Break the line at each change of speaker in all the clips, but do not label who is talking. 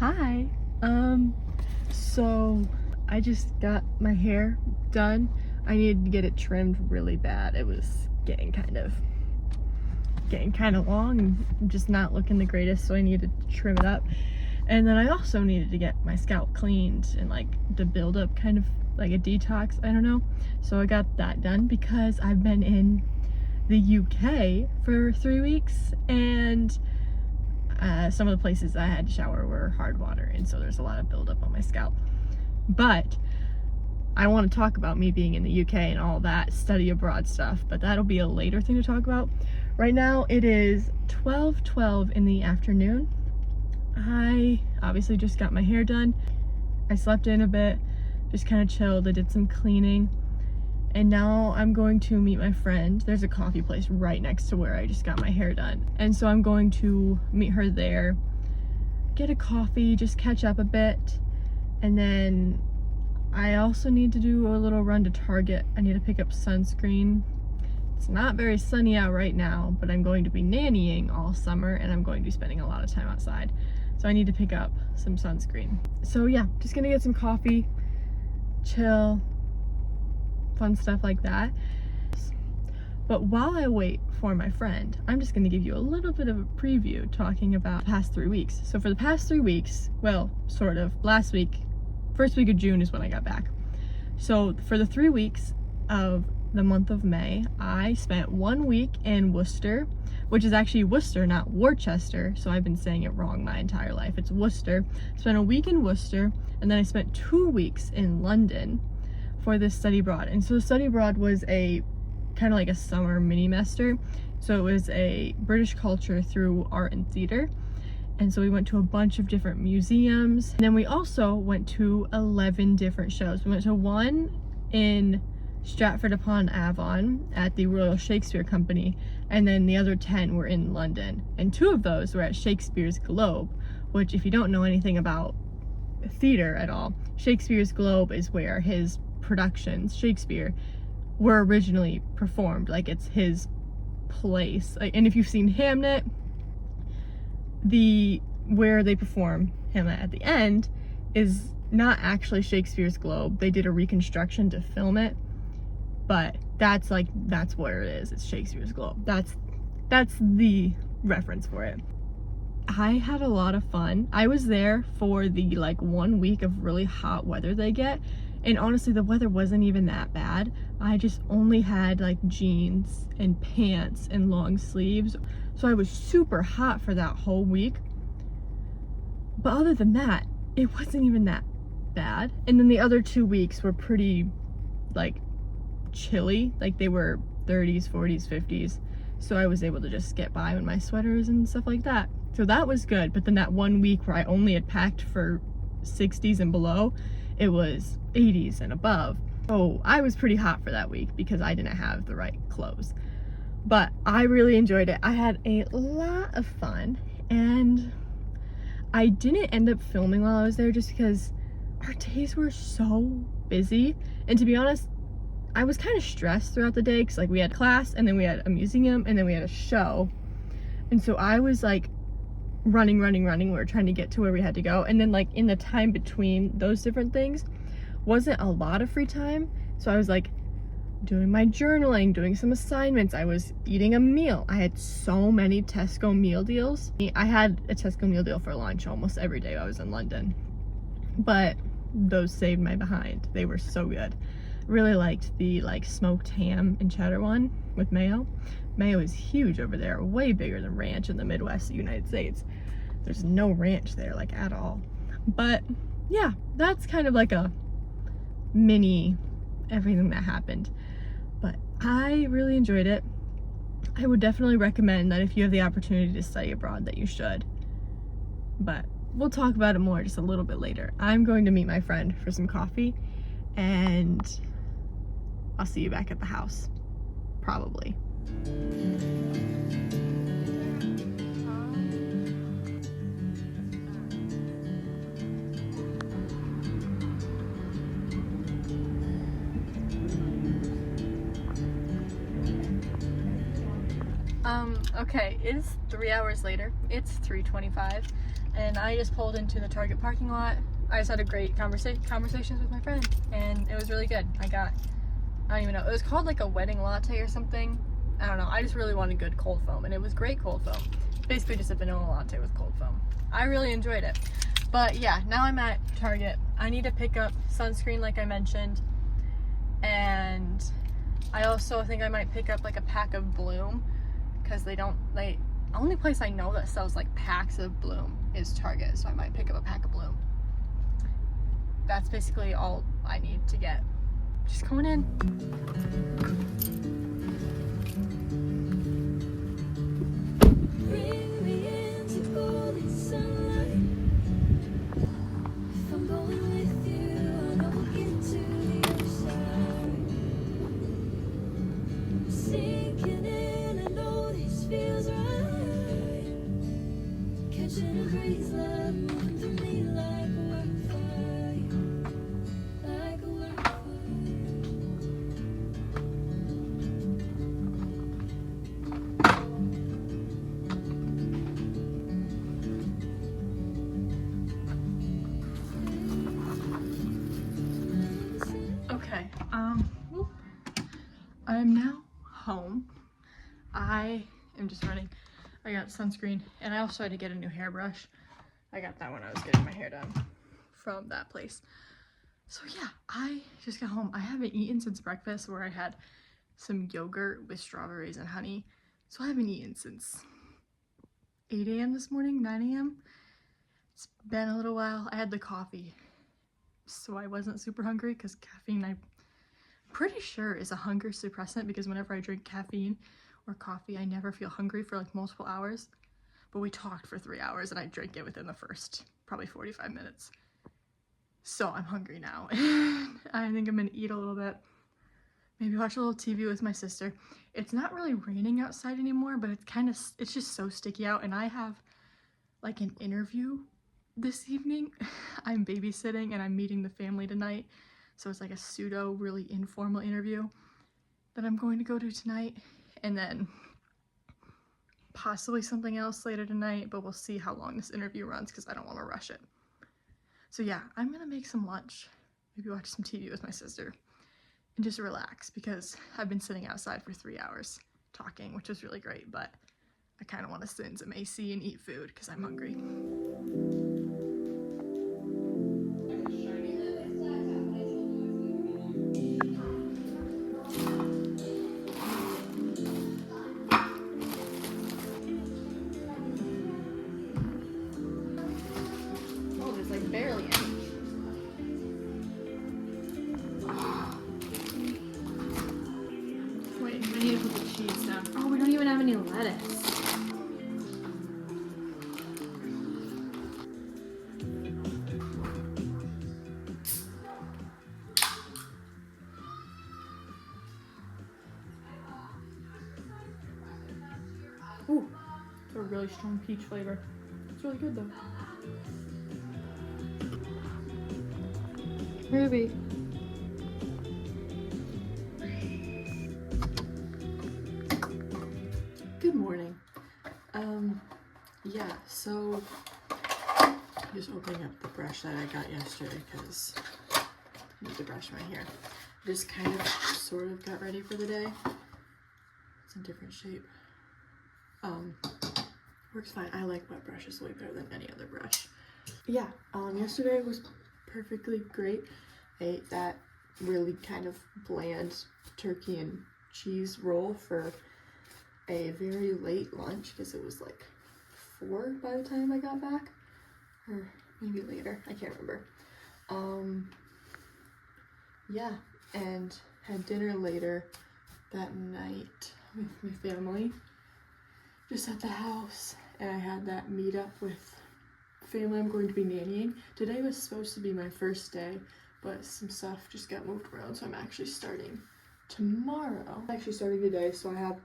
Hi. So I just got my hair done. I needed to get it trimmed really bad. It was getting kind of long and just not looking the greatest, so I needed to trim it up. And then I also needed to get my scalp cleaned and like the build up, kind of like a detox, I don't know. So I got that done because I've been in the UK for 3 weeks, and some of the places I had to shower were hard water, and so there's a lot of buildup on my scalp. But I want to talk about me being in the UK and all that study abroad stuff, but that'll be a later thing to talk about. Right now it is 12:12 in the afternoon. I obviously just got my hair done. I slept in a bit, just kind of chilled. I did some cleaning, and now I'm going to meet my friend. There's a coffee place right next to where I just got my hair done, and so I'm going to meet her there, get a coffee, just catch up a bit, and then I also need to do a little run to Target. I need to pick up sunscreen. It's not very sunny out right now, but I'm going to be nannying all summer, and I'm going to be spending a lot of time outside, so I need to pick up some sunscreen. So yeah, just gonna get some coffee, chill, fun stuff like that. But while I wait for my friend, I'm just going to give you a little bit of a preview talking about the past 3 weeks. So for the past 3 weeks, well, sort of, last week, first week of June is when I got back. So for the 3 weeks of the month of May, I spent 1 week in Worcester, which is actually Worcester, not Worcester, so I've been saying it wrong my entire life. It's Worcester. Spent a week in Worcester, and then I spent 2 weeks in London for this study abroad. And so study abroad was a kind of like a summer mini-mester. So it was a British culture through art and theater. And so we went to a bunch of different museums. And then we also went to 11 different shows. We went to one in Stratford-upon-Avon at the Royal Shakespeare Company, and then the other 10 were in London. And 2 of those were at Shakespeare's Globe, which, if you don't know anything about theater at all, Shakespeare's Globe is where his productions, Shakespeare, were originally performed. Like, it's his place. Like, and if you've seen Hamlet, where they perform Hamlet at the end is not actually Shakespeare's Globe. They did a reconstruction to film it, but that's where it is. It's Shakespeare's Globe. That's the reference for it. I had a lot of fun. I was there for the 1 week of really hot weather they get, and honestly the weather wasn't even that bad. I just only had jeans and pants and long sleeves, so I was super hot for that whole week. But other than that, it wasn't even that bad. And then the other 2 weeks were pretty chilly. They were 30s, 40s, 50s, so I was able to just get by with my sweaters and stuff like that. So that was good. But then that 1 week where I only had packed for 60s and below, it was 80s and above. So I was pretty hot for that week because I didn't have the right clothes. But I really enjoyed it. I had a lot of fun, and I didn't end up filming while I was there just because our days were so busy. And to be honest, I was kind of stressed throughout the day because we had class, and then we had a museum, and then we had a show. And so I was running. We were trying to get to where we had to go. And then in the time between those different things wasn't a lot of free time. So I was doing my journaling, doing some assignments. I was eating a meal. I had so many Tesco meal deals. I had a Tesco meal deal for lunch almost every day I was in London. But those saved my behind. They were so good. Really liked the smoked ham and cheddar one with mayo. Mayo is huge over there, way bigger than ranch in the Midwest of the United States. There's no ranch there at all. But yeah, that's kind of a mini everything that happened. But I really enjoyed it. I would definitely recommend that if you have the opportunity to study abroad, that you should. But we'll talk about it more just a little bit later. I'm going to meet my friend for some coffee, and I'll see you back at the house, probably. Okay, it's 3 hours later. It's 3:25. and I just pulled into the Target parking lot. I just had a great conversations with my friend, and it was really good. I don't even know, it was called like a wedding latte or something. I don't know, I just really wanted good cold foam, and it was great cold foam. Basically just a vanilla latte with cold foam. I really enjoyed it. But yeah, now I'm at Target. I need to pick up sunscreen like I mentioned, and I also think I might pick up like a pack of Bloom, because the only place I know that sells like packs of Bloom is Target, so I might pick up a pack of Bloom. That's basically all I need to get. Just going in.
Bring me into golden sunlight. If I'm going with you, I know we'll get to the other side. Sinking in, I know this feels right. Catching a breeze, love moving through me like a wildfire, like a wildfire.
Okay, I'm now home. I am just running. I got sunscreen, and I also had to get a new hairbrush. I got that when I was getting my hair done from that place. So yeah, I just got home. I haven't eaten since breakfast, where I had some yogurt with strawberries and honey. So I haven't eaten since 8 a.m. this morning, 9 a.m. It's been a little while. I had the coffee, so I wasn't super hungry, because caffeine, I'm pretty sure, is a hunger suppressant, because whenever I drink caffeine or coffee, I never feel hungry for like multiple hours. But we talked for 3 hours, and I drank it within the first probably 45 minutes. So I'm hungry now. I think I'm gonna eat a little bit. Maybe watch a little TV with my sister. It's not really raining outside anymore, but it's just so sticky out, and I have like an interview this evening. I'm babysitting, and I'm meeting the family tonight. So it's like a pseudo really informal interview that I'm going to go to tonight, and then possibly something else later tonight, but we'll see how long this interview runs, because I don't want to rush it. So yeah, I'm gonna make some lunch, maybe watch some TV with my sister, and just relax, because I've been sitting outside for 3 hours talking, which was really great, but I kind of want to sit in some AC and eat food because I'm hungry. Oh, there's like barely any. Wait, I need to put the cheese down.
Oh, we don't even have any lettuce.
Ooh, it's a really strong peach flavor. It's really good though. Ruby.
Good morning. Yeah, so just opening up the brush that I got yesterday because I need to brush my hair. Just kind of sort of got ready for the day. It's in different shape. Works fine. I like wet brushes way better than any other brush. Yeah, yesterday was perfectly great. I ate that really kind of bland turkey and cheese roll for a very late lunch because it was like 4 by the time I got back, or maybe later, I can't remember. Yeah, and had dinner later that night with my family, just at the house, and I had that meetup with family I'm going to be nannying. Today was supposed to be my first day, but some stuff just got moved around, so I'm actually starting tomorrow. I'm actually starting today, so I have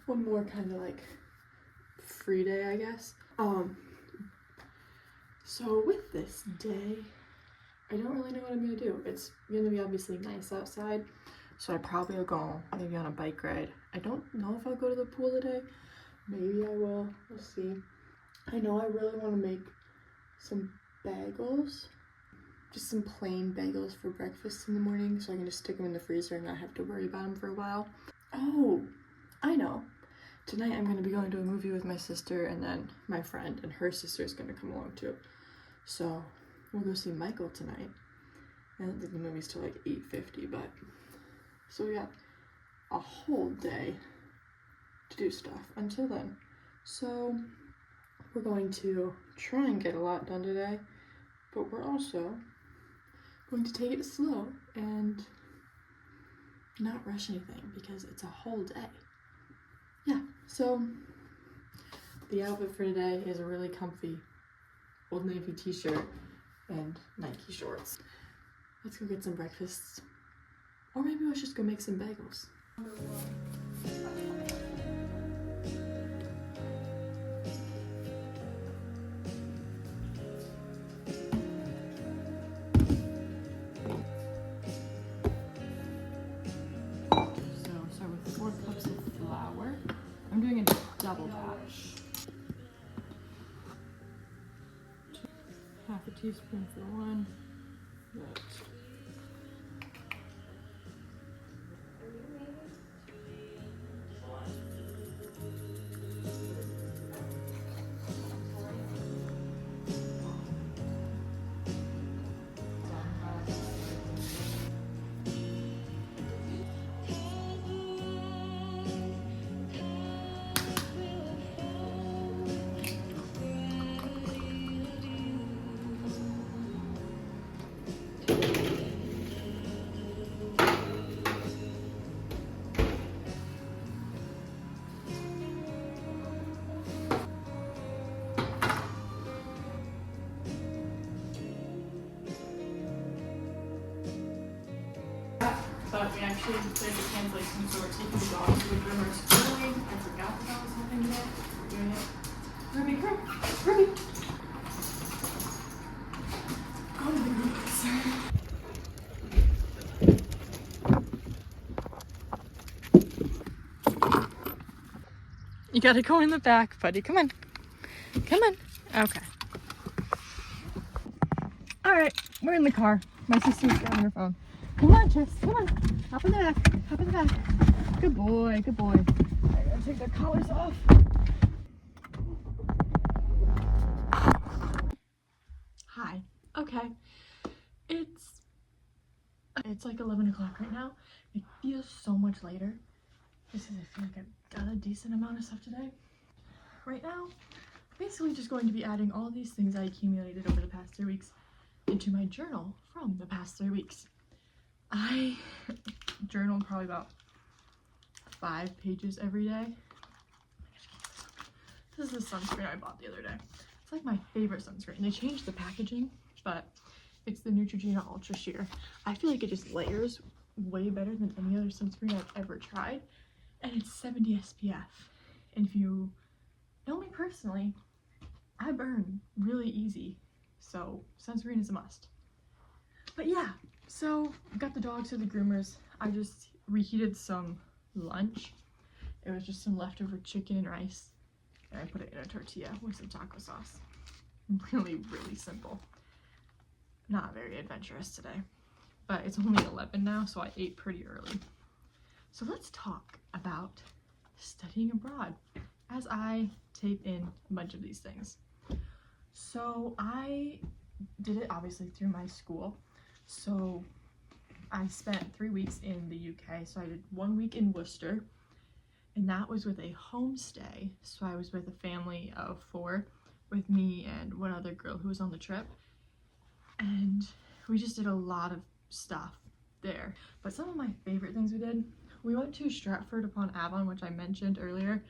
one more kind of like free day, I guess. So with this day, I don't really know what I'm gonna do. It's gonna be obviously nice outside, so I probably will go maybe on a bike ride. I don't know if I'll go to the pool today. Maybe I will. We'll see. I know I really want to make some bagels. Just some plain bagels for breakfast in the morning, so I can just stick them in the freezer and not have to worry about them for a while. Oh, I know. Tonight I'm going to be going to a movie with my sister, and then my friend and her sister is going to come along too. So we'll go see Michael tonight. I don't think the movie's till like 8:50, but so we got a whole day to do stuff until then. So we're going to try and get a lot done today, but we're also going to take it slow and not rush anything because it's a whole day. Yeah, so the outfit for today is a really comfy Old Navy t-shirt and Nike shorts. Let's go get some breakfast, or maybe let's just go make some bagels. So 4 cups of flour. I'm doing a double batch. Half a teaspoon for one. But we actually did the translation, so we're taking the dog to the groomer's early. I forgot that that was happening today. We're doing it. Ruby, come. Ruby. Go to the groomers. You gotta go in the back, buddy. Come on. Come on. Okay. Alright, we're in the car. My sister's grabbing her phone. Come on, Jess, come on. Hop in the back, hop in the back. Good boy, good boy. I gotta take their collars off. Hi. Okay. It's like 11 o'clock right now. It feels so much later. Just because I feel like I've got a decent amount of stuff today. Right now, basically just going to be adding all these things I accumulated over the past 3 weeks into my journal from the past 3 weeks. I journal probably about 5 pages every day. This is the sunscreen I bought the other day. It's like my favorite sunscreen. They changed the packaging, but it's the Neutrogena Ultra Sheer. I feel like it just layers way better than any other sunscreen I've ever tried. And it's 70 SPF. And if you know me personally, I burn really easy. So sunscreen is a must. But yeah. So, got the dogs to the groomers. I just reheated some lunch. It was just some leftover chicken and rice. And I put it in a tortilla with some taco sauce. Really, really simple. Not very adventurous today. But it's only 11 now, so I ate pretty early. So let's talk about studying abroad as I tape in a bunch of these things. So I did it obviously through my school. So I spent 3 weeks in the UK. So I did 1 week in Worcester, and that was with a homestay. So I was with a family of 4 with me and one other girl who was on the trip. And we just did a lot of stuff there. But some of my favorite things we went to Stratford-upon-Avon, which I mentioned earlier,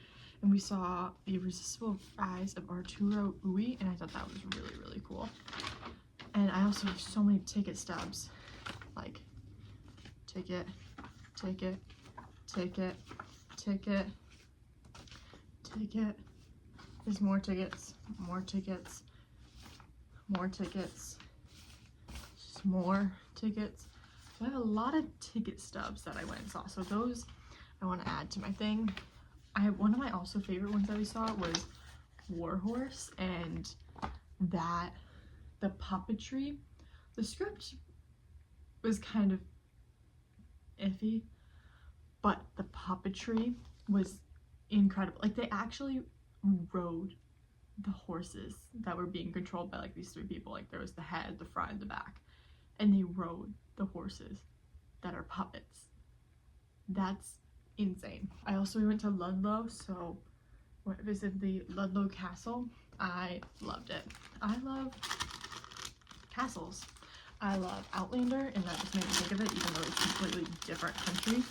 and we saw The Irresistible Rise of Arturo Ui, and I thought that was really, really cool. And I also have so many ticket stubs, like ticket, ticket, ticket, ticket, ticket. There's more tickets, more tickets, more tickets, just more tickets. So I have a lot of ticket stubs that I went and saw. So those I want to add to my thing. One of my also favorite ones that we saw was Warhorse, and that
the puppetry, the script was kind of iffy, but the puppetry was incredible. Like, they actually rode the horses that were being controlled by like these three people. Like, there was the head, the front, and the back, and they rode the horses that are puppets. That's insane. I also went to Ludlow, so visited the Ludlow Castle. I loved it. I love castles. I love Outlander, and that just made me think of it, even though it's a completely different country.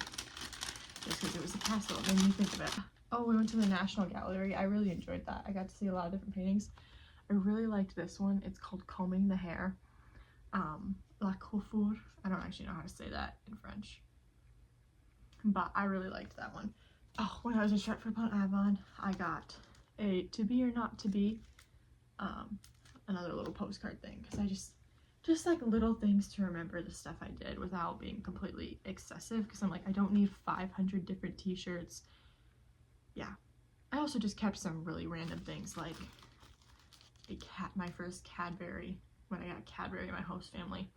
Just because it was a castle, it made me think of it. Oh, we went to the National Gallery. I really enjoyed that. I got to see a lot of different paintings. I really liked this one. It's called Combing the Hair. La coiffure. I don't actually know how to say that in French, but I really liked that one. Oh, when I was in Stratford-upon-Avon, I got a To Be or Not to Be, another little postcard thing, because I just like little things to remember the stuff I did without being completely excessive, because I'm like, I don't need 500 different t-shirts. Yeah. I also just kept some really random things, like my first Cadbury, when I got Cadbury in my host family.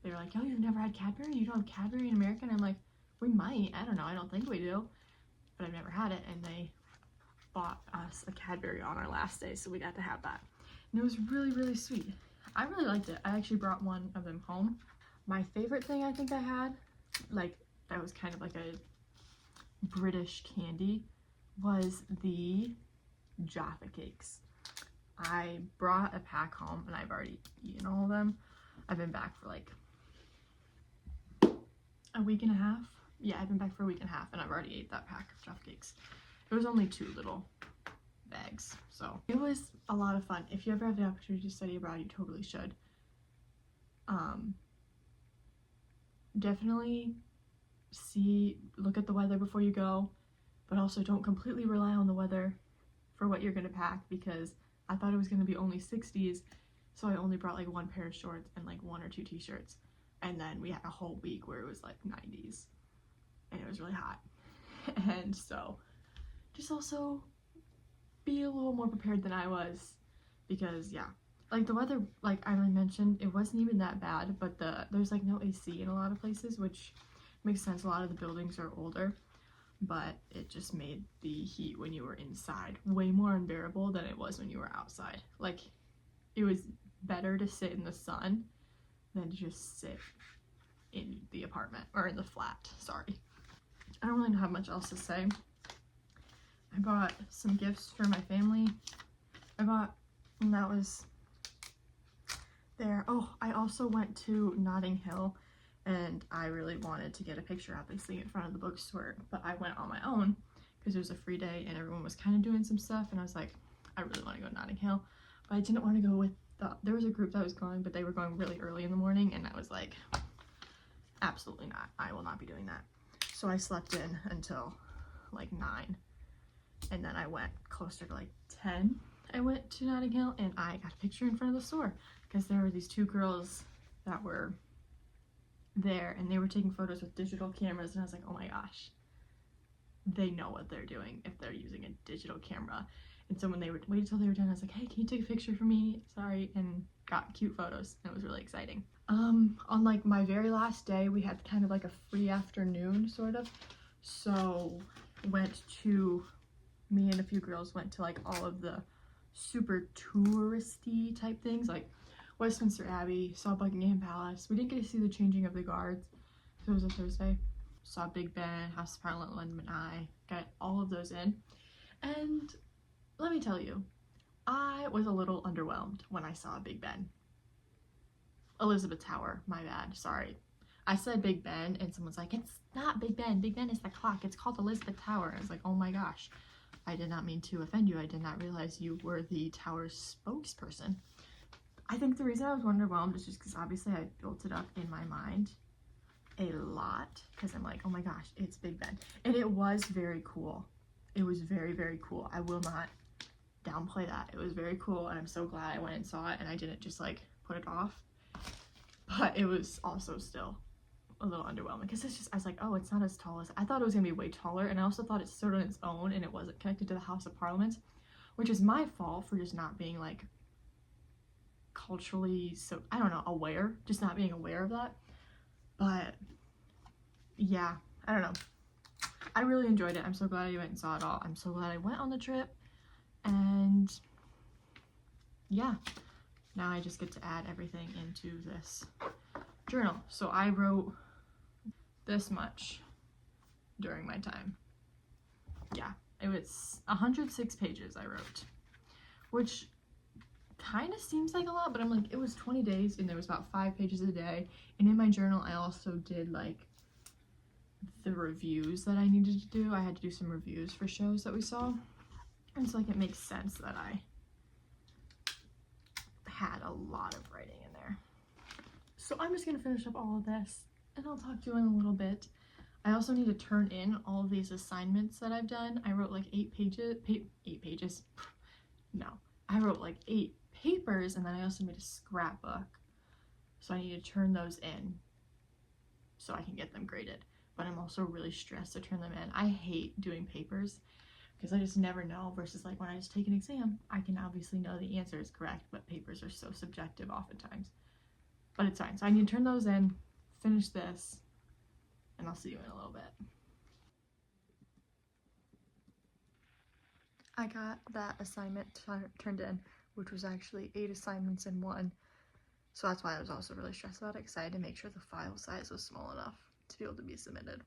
They were like, oh, you've never had Cadbury? You don't have Cadbury in America? And I'm like, we might. I don't know. I don't think we do. But I've never had it. And they bought us a Cadbury on our last day, so we got to have that. And it was really, really sweet. I really liked it. I actually brought one of them home. My favorite thing I think I had, like, that was kind of like a British candy, was the Jaffa cakes. I brought a pack home, and I've already eaten all of them. I've been back for like a week and a half. Yeah, I've been back for a week and a half, and I've already ate that pack of Jaffa cakes. It was only 2 little bags, so it was a lot of fun. If you ever have the opportunity to study abroad, you totally should. Definitely look at the weather before you go, but also don't completely rely on the weather for what you're gonna pack, because I thought it was gonna be only 60s, so I only brought like 1 pair of shorts and like 1 or 2 t-shirts, and then we had a whole week where it was like 90s and it was really hot. And so just also be a little more prepared than I was, because yeah, like the weather, like I already mentioned, it wasn't even that bad, but there's like no AC in a lot of places, which makes sense. A lot of the buildings are older, but it just made the heat when you were inside way more unbearable than it was when you were outside. Like, it was better to sit in the sun than to just sit in the apartment, or in the flat, sorry. I don't really have much else to say. I bought some gifts for my family. And that was there. Oh, I also went to Notting Hill, and I really wanted to get a picture, obviously, in front of the bookstore, but I went on my own because it was a free day and everyone was kind of doing some stuff, and I was like, I really want to go to Notting Hill, but I didn't want to go with there was a group that was going, but they were going really early in the morning, and I was like, absolutely not. I will not be doing that. So I slept in until like 9, and then I went closer to like 10. I went to Notting Hill, and I got a picture in front of the store because there were these 2 girls that were there, and they were taking photos with digital cameras, and I was like, oh my gosh, they know what they're doing if they're using a digital camera. And so when they would wait until they were done, I was like, hey, can you take a picture for me? Sorry. And got cute photos, and it was really exciting. On like my very last day, we had kind of like a free afternoon, sort of, so me and a few girls went to like all of the super touristy type things, like Westminster Abbey, saw Buckingham Palace. We didn't get to see the changing of the guards, so it was a Thursday. Saw Big Ben, House of Parliament, London Eye, got all of those in. And let me tell you, I was a little underwhelmed when I saw Big Ben. Elizabeth Tower, my bad, sorry. I said Big Ben, and someone's like, it's not Big Ben. Big Ben is the clock. It's called Elizabeth Tower. I was like, oh my gosh. I did not mean to offend you. I did not realize you were the tower's spokesperson. I think the reason I was underwhelmed is just because obviously I built it up in my mind a lot, because I'm like, oh my gosh, it's Big Ben. And it was very cool. It was very, very cool. I will not downplay that. It was very cool, and I'm so glad I went and saw it, and I didn't just like put it off. But it was also still a little underwhelming, because it's just, I was like, oh, it's not as tall as I thought. It was gonna be way taller, and I also thought it stood on its own and it wasn't connected to the House of Parliament, which is my fault for just not being like culturally, so I don't know, aware, just not being aware of that. But yeah, I don't know. I really enjoyed it. I'm so glad I went and saw it all. I'm so glad I went on the trip. And yeah, now I just get to add everything into this journal. So I wrote this much during my time. Yeah, it was 106 pages I wrote, which kind of seems like a lot, but I'm like, it was 20 days and there was about 5 pages a day. And in my journal, I also did like the reviews that I needed to do. I had to do some reviews for shows that we saw. And so like it makes sense that I had a lot of writing in there. So I'm just gonna finish up all of this and I'll talk to you in a little bit. I also need to turn in all of these assignments that I've done. I wrote like 8 pages. No, I wrote like 8 papers, and then I also made a scrapbook. So I need to turn those in so I can get them graded. But I'm also really stressed to turn them in. I hate doing papers because I just never know, versus like when I just take an exam, I can obviously know the answer is correct, but papers are so subjective oftentimes. But it's fine. So I need to turn those in, finish this, and I'll see you in a little bit. I got that assignment turned in, which was actually 8 assignments in one. So that's why I was also really stressed about it, because I had to make sure the file size was small enough to be able to be submitted.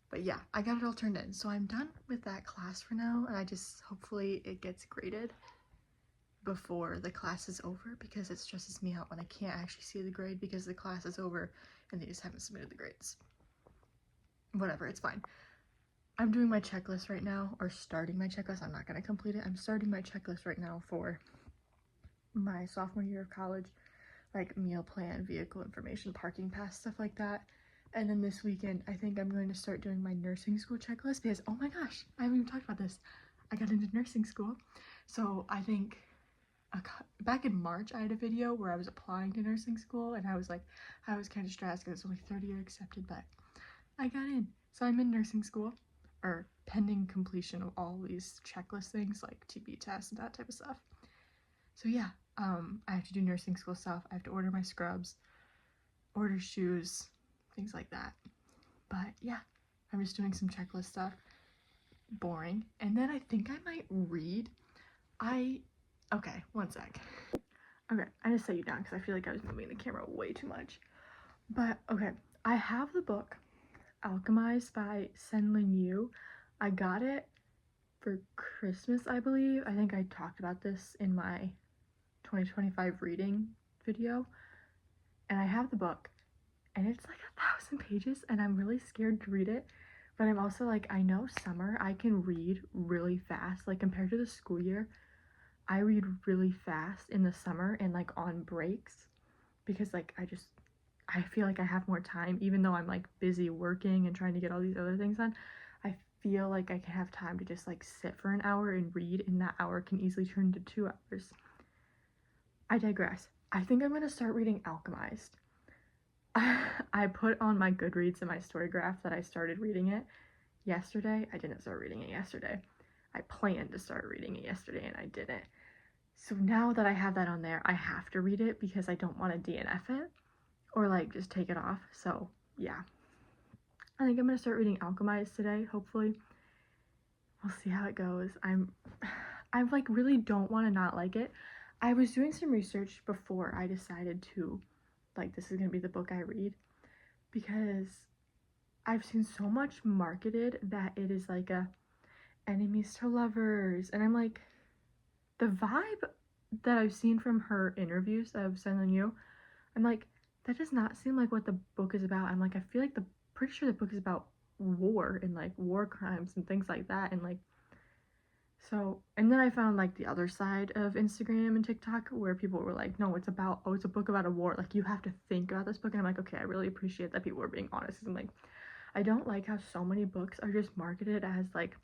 But yeah, I got it all turned in. So I'm done with that class for now, and I just, hopefully it gets graded before the class is over, because it stresses me out when I can't actually see the grade because the class is over and they just haven't submitted the grades. Whatever, it's fine. I'm doing my checklist right now, or starting my checklist. I'm not going to complete it. I'm starting my checklist right now for my sophomore year of college, like meal plan, vehicle information, parking pass, stuff like that. And then this weekend, I think I'm going to start doing my nursing school checklist, because, oh my gosh, I haven't even talked about this. I got into nursing school. So I think back in March, I had a video where I was applying to nursing school, and I was kind of stressed because it's only 30 are accepted, but I got in. So I'm in nursing school, or pending completion of all these checklist things like TB tests and that type of stuff. So yeah, I have to do nursing school stuff. I have to order my scrubs, order shoes, things like that. But yeah, I'm just doing some checklist stuff. Boring. And then I think I might read. Okay, one sec. Okay, I just set you down because I feel like I was moving the camera way too much. But okay, I have the book Alchemized by Soundlings Yu. I got it for Christmas, I believe. I think I talked about this in my 2025 reading video. And I have the book, and it's like 1,000 pages, and I'm really scared to read it. But I'm also like, I know summer, I can read really fast. Like compared to the school year, I read really fast in the summer and like on breaks, because like I feel like I have more time, even though I'm like busy working and trying to get all these other things done. I feel like I can have time to just like sit for an hour and read, and that hour can easily turn into 2 hours. I digress. I think I'm gonna start reading Alchemized. I put on my Goodreads and my Storygraph that I started reading it yesterday. I didn't start reading it yesterday. I planned to start reading it yesterday and I didn't. So now that I have that on there, I have to read it because I don't want to DNF it or like just take it off. So yeah, I think I'm gonna start reading Alchemized today, hopefully. We'll see how it goes. I like really don't want to not like it. I was doing some research before I decided to, like, this is gonna be the book I read, because I've seen so much marketed that it is like a enemies to lovers, and I'm like, the vibe that I've seen from her interviews of Soundlings Yu, I'm like, that does not seem like what the book is about. I'm like, I feel like pretty sure the book is about war and like war crimes and things like that, and like, so, and then I found like the other side of Instagram and TikTok where people were like, no, it's a book about a war, like you have to think about this book. And I'm like, okay, I really appreciate that people are being honest. I'm like, I don't like how so many books are just marketed as like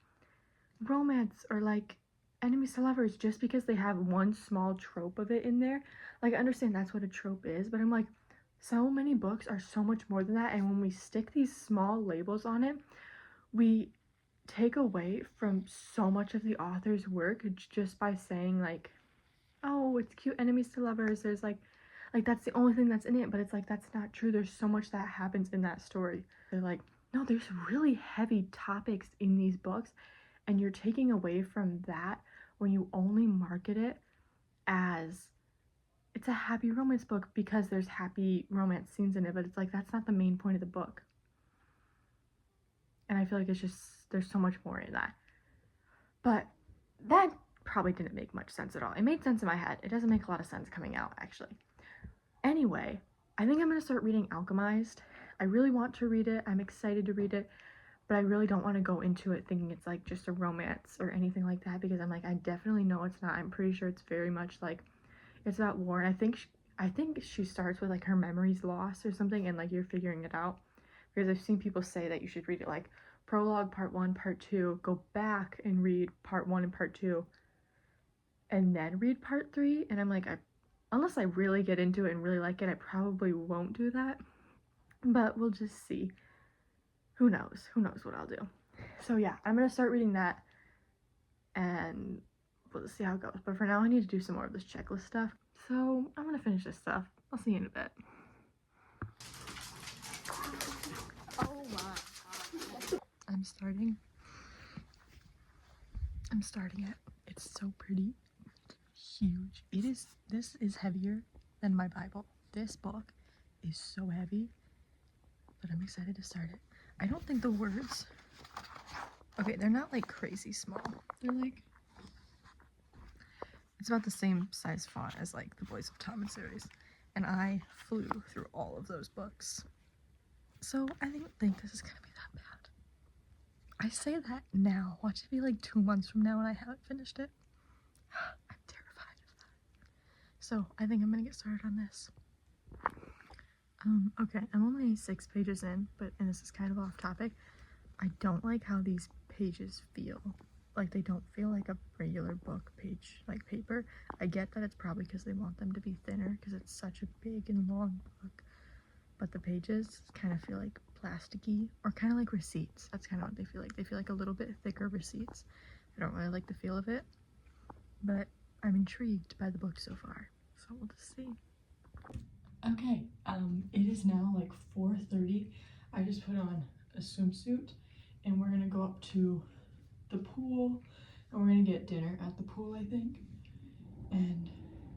romance or like enemies to lovers just because they have one small trope of it in there. Like, I understand that's what a trope is, but I'm like, so many books are so much more than that, and when we stick these small labels on it, we take away from so much of the author's work just by saying like oh, it's cute enemies to lovers. There's like that's the only thing that's in it, but it's like that's not true. There's so much that happens in that story. They're like, no, there's really heavy topics in these books, and you're taking away from that when you only market it as it's a happy romance book because there's happy romance scenes in it, but it's like that's not the main point of the book. And I feel like it's just there's so much more in that. But that probably didn't make much sense at all. It made sense in my head. It doesn't make a lot of sense coming out, actually. Anyway, I think I'm going to start reading Alchemized. I really want to read it. I'm excited to read it, but I really don't want to go into it thinking it's like just a romance or anything like that, because I'm like, I definitely know it's not. I'm pretty sure it's very much like it's about war. And I think she starts with like her memories lost or something, and like you're figuring it out, because I've seen people say that you should read it like prologue, part 1, part 2, go back and read part 1 and part 2, and then read part 3. And I'm like, unless I really get into it and really like it, I probably won't do that, but we'll just see. Who knows what I'll do. So yeah, I'm gonna start reading that and we'll see how it goes. But for now, I need to do some more of this checklist stuff, so I'm gonna finish this stuff. I'll see you in a bit.
Oh my.
I'm starting it. It's so pretty. Huge. This is heavier than my Bible. This book is so heavy, but I'm excited to start it. I don't think the words, okay, they're not like crazy small. They're like, it's about the same size font as like the Boys of Tom series, and I flew through all of those books, so I don't think this is gonna be that bad. I say that now. Watch it be like 2 months from now and I haven't finished it. I'm terrified of that. So I think I'm gonna get started on this. Okay, I'm only 6 pages in, and this is kind of off topic. I don't like how these pages feel. Like, they don't feel like a regular book page, like paper. I get that it's probably because they want them to be thinner, because it's such a big and long book. But the pages kind of feel like plasticky, or kind of like receipts. That's kind of what they feel like. They feel like a little bit thicker receipts. I don't really like the feel of it, but I'm intrigued by the book so far, so we'll just see. Okay, it is now like 4:30. I just put on a swimsuit and we're gonna go up to the pool and we're gonna get dinner at the pool, I think. And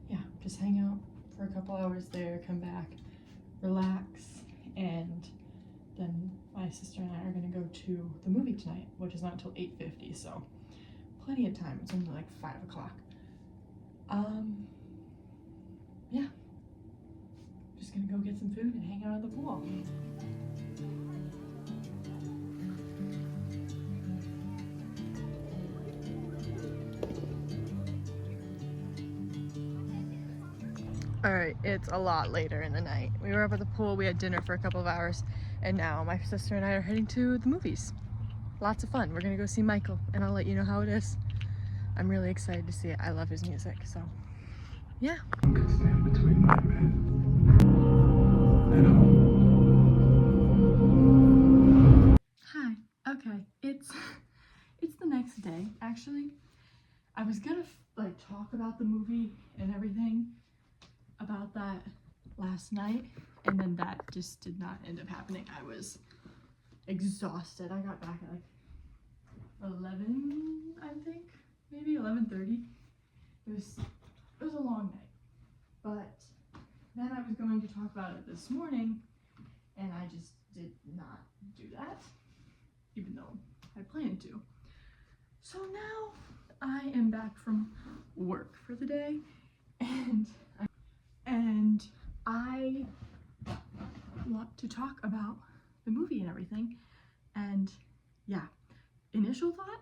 yeah, just hang out for a couple hours there, come back, relax, and then my sister and I are gonna go to the movie tonight, which is not until 8:50, so plenty of time. It's only like 5 o'clock. Yeah. Just gonna go get some food and hang out at the pool. Alright, it's a lot later in the night. We were up at the pool, we had dinner for a couple of hours, and now my sister and I are heading to the movies. Lots of fun. We're gonna go see Michael, and I'll let you know how it is. I'm really excited to see it. I love his music, so yeah.
Could stand between my bed and home.
Hi. Okay, it's the next day. Actually, I was gonna like talk about the movie and everything about that last night, and then that just did not end up happening. I was exhausted. I got back at like 11, I think, maybe 11:30. It was a long night, but then I was going to talk about it this morning, and I just did not do that, even though I planned to. So now I am back from work for the day, and I want to talk about the movie and everything. And yeah, initial thought,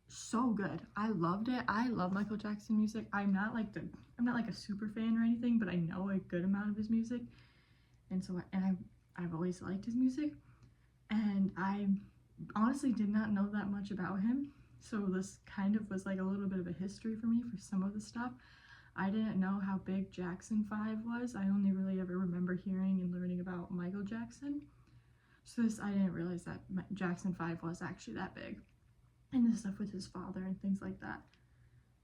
so good. I loved it. I love Michael Jackson music. I'm not like a super fan or anything, but I know a good amount of his music, and so I've always liked his music, and I honestly did not know that much about him, so this kind of was like a little bit of a history for me for some of the stuff. I didn't know how big Jackson 5 was. I only really ever remember hearing and learning about Michael Jackson, so I didn't realize that Jackson 5 was actually that big, and the stuff with his father and things like that.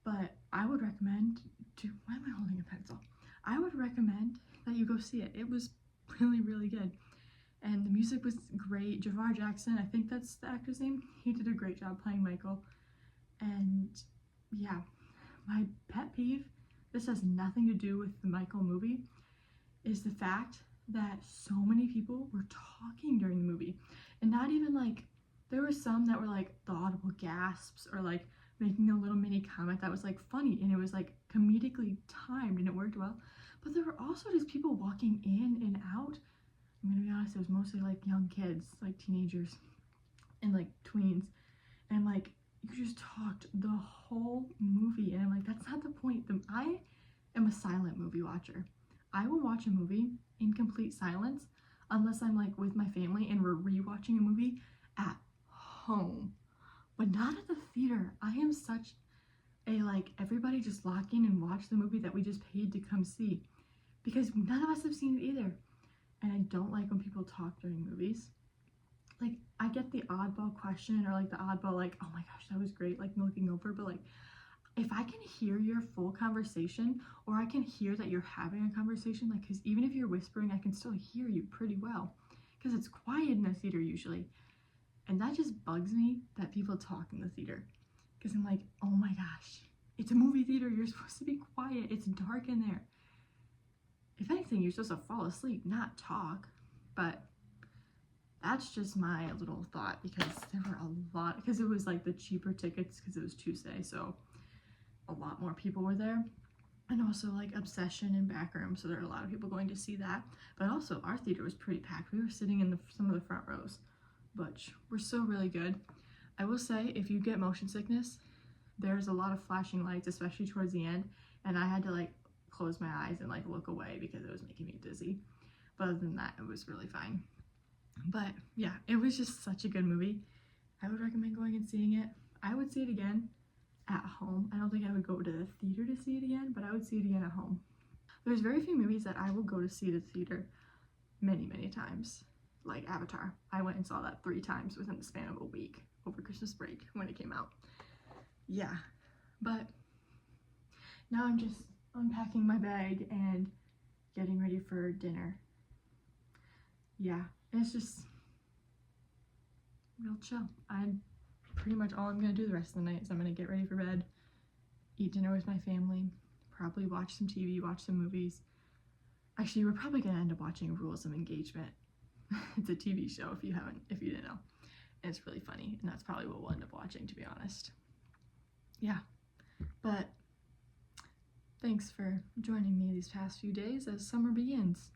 But I would recommend why am I holding a pencil? I would recommend that you go see it. It was really, really good. And the music was great. Javar Jackson, I think that's the actor's name. He did a great job playing Michael. And yeah, my pet peeve, this has nothing to do with the Michael movie, is the fact that so many people were talking during the movie. And not even like, there were some that were like the audible gasps or like making a little mini comment that was like funny and it was like comedically timed and it worked well. But there were also just people walking in and out. I'm gonna be honest, it was mostly like young kids, like teenagers and like tweens. And like, you just talked the whole movie. And I'm like, that's not the point. I am a silent movie watcher. I will watch a movie in complete silence unless I'm like with my family and we're rewatching a movie at home, but not at the theater. I am such a like, everybody just lock in and watch the movie that we just paid to come see, because none of us have seen it either. And I don't like when people talk during movies. Like, I get the oddball question or like the oddball like, oh my gosh, that was great, like looking over, but like, if I can hear your full conversation or I can hear that you're having a conversation, like, because even if you're whispering, I can still hear you pretty well because it's quiet in the theater usually. And that just bugs me that people talk in the theater, because I'm like, oh my gosh, it's a movie theater, you're supposed to be quiet, it's dark in there. If anything, you're supposed to fall asleep, not talk. But that's just my little thought, because there were a lot, because it was like the cheaper tickets because it was Tuesday, so a lot more people were there. And also like Obsession and Backroom, so there are a lot of people going to see that. But also our theater was pretty packed. We were sitting in some of the front rows, but we're still really good. I will say, if you get motion sickness, there's a lot of flashing lights, especially towards the end, and I had to like close my eyes and like look away because it was making me dizzy. But other than that, it was really fine. But yeah, it was just such a good movie. I would recommend going and seeing it. I would see it again at home. I don't think I would go to the theater to see it again, but I would see it again at home. There's very few movies that I will go to see at the theater many, many times. Like Avatar. I went and saw that 3 times within the span of a week over Christmas break when it came out. Yeah, but now I'm just unpacking my bag and getting ready for dinner. Yeah, it's just real chill. Pretty much all I'm gonna do the rest of the night is I'm gonna get ready for bed, eat dinner with my family, probably watch some TV, watch some movies. Actually, we're probably gonna end up watching Rules of Engagement. It's a TV show if you didn't know. And it's really funny, and that's probably what we'll end up watching, to be honest. Yeah, but thanks for joining me these past few days as summer begins.